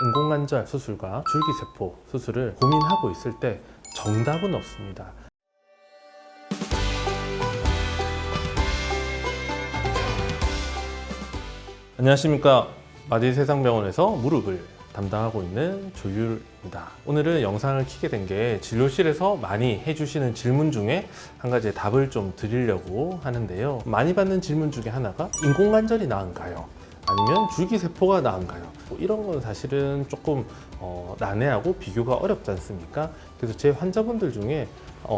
인공관절 수술과 줄기세포 수술을 고민하고 있을 때 정답은 없습니다. 안녕하십니까. 마디세상병원에서 무릎을 담당하고 있는 조율입니다. 오늘은 영상을 켜게 된 게 진료실에서 많이 해주시는 질문 중에 한 가지의 답을 좀 드리려고 하는데요. 많이 받는 질문 중에 하나가 인공관절이 나은가요? 아니면 줄기세포가 나은가요? 뭐 이런 건 사실은 조금 난해하고 비교가 어렵지 않습니까? 그래서 제 환자분들 중에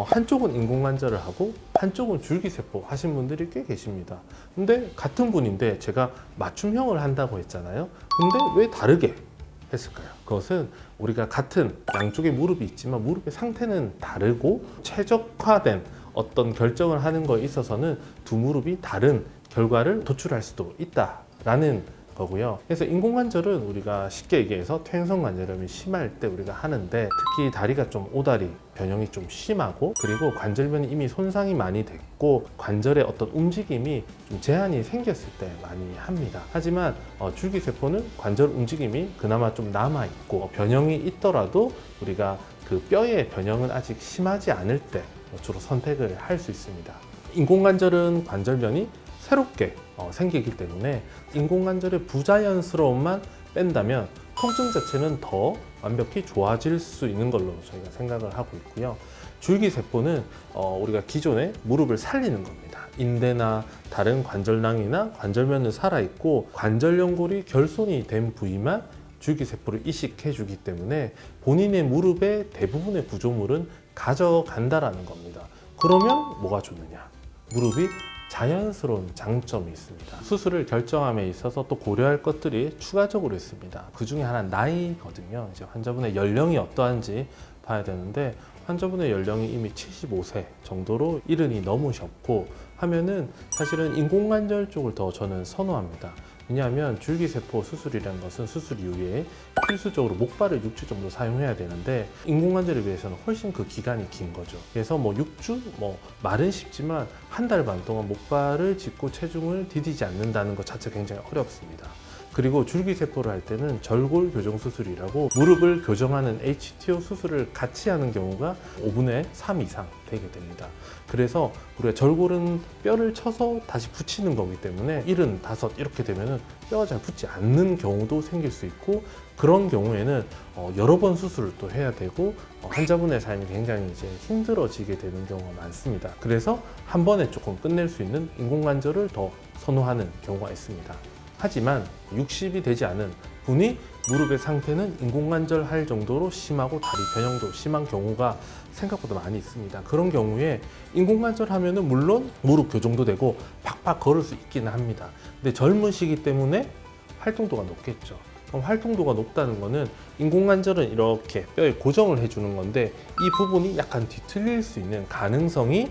한쪽은 인공관절을 하고 한쪽은 줄기세포 하신 분들이 꽤 계십니다. 근데 같은 분인데 제가 맞춤형을 한다고 했잖아요. 근데 왜 다르게 했을까요? 그것은 우리가 같은 양쪽에 무릎이 있지만 무릎의 상태는 다르고 최적화된 어떤 결정을 하는 거에 있어서는 두 무릎이 다른 결과를 도출할 수도 있다라는 거고요. 그래서 인공관절은 우리가 쉽게 얘기해서 퇴행성 관절염이 심할 때 우리가 하는데, 특히 다리가 좀 오다리 변형이 좀 심하고 그리고 관절변이 이미 손상이 많이 됐고 관절의 어떤 움직임이 좀 제한이 생겼을 때 많이 합니다. 하지만 줄기세포는 관절 움직임이 그나마 좀 남아있고 변형이 있더라도 우리가 그 뼈의 변형은 아직 심하지 않을 때 주로 선택을 할 수 있습니다. 인공관절은 관절변이 새롭게 생기기 때문에 인공관절의 부자연스러움만 뺀다면 통증 자체는 더 완벽히 좋아질 수 있는 걸로 저희가 생각을 하고 있고요. 줄기세포는 우리가 기존에 무릎을 살리는 겁니다. 인대나 다른 관절낭이나 관절면은 살아있고 관절연골이 결손이 된 부위만 줄기세포를 이식해 주기 때문에 본인의 무릎의 대부분의 구조물은 가져간다라는 겁니다. 그러면 뭐가 좋느냐? 무릎이 자연스러운 장점이 있습니다. 수술을 결정함에 있어서 또 고려할 것들이 추가적으로 있습니다. 그 중에 하나 나이거든요. 이제 환자분의 연령이 어떠한지 봐야 되는데, 환자분의 연령이 이미 75세 정도로 이른이 넘으셨고 하면은 사실은 인공관절 쪽을 더 저는 선호합니다. 왜냐하면 줄기세포 수술이라는 것은 수술 이후에 필수적으로 목발을 6주 정도 사용해야 되는데 인공관절에 비해서는 훨씬 그 기간이 긴 거죠. 그래서 6주, 말은 쉽지만 한 달 반 동안 목발을 짚고 체중을 디디지 않는다는 것 자체가 굉장히 어렵습니다. 그리고 줄기세포를 할 때는 절골 교정 수술이라고 무릎을 교정하는 HTO 수술을 같이 하는 경우가 5분의 3 이상 되게 됩니다. 그래서 우리가 절골은 뼈를 쳐서 다시 붙이는 거기 때문에 75 이렇게 되면은 뼈가 잘 붙지 않는 경우도 생길 수 있고, 그런 경우에는 여러 번 수술을 또 해야 되고 환자분의 삶이 굉장히 이제 힘들어지게 되는 경우가 많습니다. 그래서 한 번에 조금 끝낼 수 있는 인공관절을 더 선호하는 경우가 있습니다. 하지만 60이 되지 않은 분이 무릎의 상태는 인공관절 할 정도로 심하고 다리 변형도 심한 경우가 생각보다 많이 있습니다. 그런 경우에 인공관절 하면은 물론 무릎 교정도 되고 팍팍 걸을 수 있기는 합니다. 근데 젊으시기 때문에 활동도가 높겠죠. 그럼 활동도가 높다는 거는 인공관절은 이렇게 뼈에 고정을 해주는 건데 이 부분이 약간 뒤틀릴 수 있는 가능성이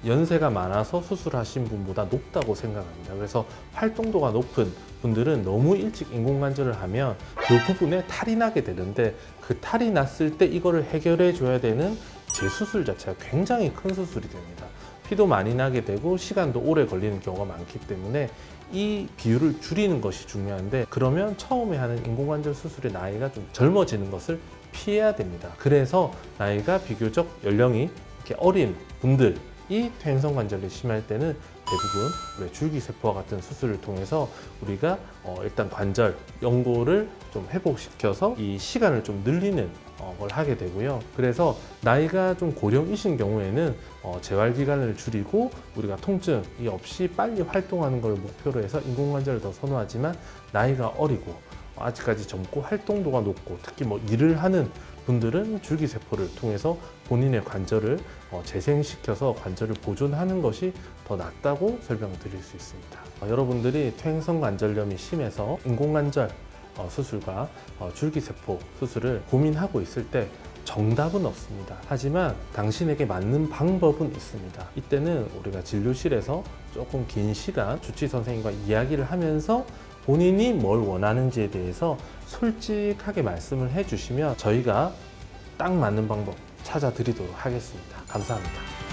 연세가 많아서 수술하신 분보다 높다고 생각합니다. 그래서 활동도가 높은 분들은 너무 일찍 인공관절을 하면 그 부분에 탈이 나게 되는데, 그 탈이 났을 때 이거를 해결해 줘야 되는 재수술 자체가 굉장히 큰 수술이 됩니다. 피도 많이 나게 되고 시간도 오래 걸리는 경우가 많기 때문에 이 비율을 줄이는 것이 중요한데, 그러면 처음에 하는 인공관절 수술의 나이가 좀 젊어지는 것을 피해야 됩니다. 그래서 나이가 비교적 연령이 이렇게 어린 분들, 이 퇴행성 관절이 심할 때는 대부분 우리 줄기세포와 같은 수술을 통해서 우리가 일단 관절 연골을 좀 회복시켜서 이 시간을 좀 늘리는 걸 하게 되고요. 그래서 나이가 좀 고령이신 경우에는 재활 기간을 줄이고 우리가 통증이 없이 빨리 활동하는 걸 목표로 해서 인공관절을 더 선호하지만, 나이가 어리고 아직까지 젊고 활동도가 높고 특히 일을 하는 분들은 줄기세포를 통해서 본인의 관절을 재생시켜서 관절을 보존하는 것이 더 낫다고 설명드릴 수 있습니다. 여러분들이 퇴행성 관절염이 심해서 인공관절 수술과 줄기세포 수술을 고민하고 있을 때 정답은 없습니다. 하지만 당신에게 맞는 방법은 있습니다. 이때는 우리가 진료실에서 조금 긴 시간 주치 선생님과 이야기를 하면서 본인이 뭘 원하는지에 대해서 솔직하게 말씀을 해주시면 저희가 딱 맞는 방법 찾아드리도록 하겠습니다. 감사합니다.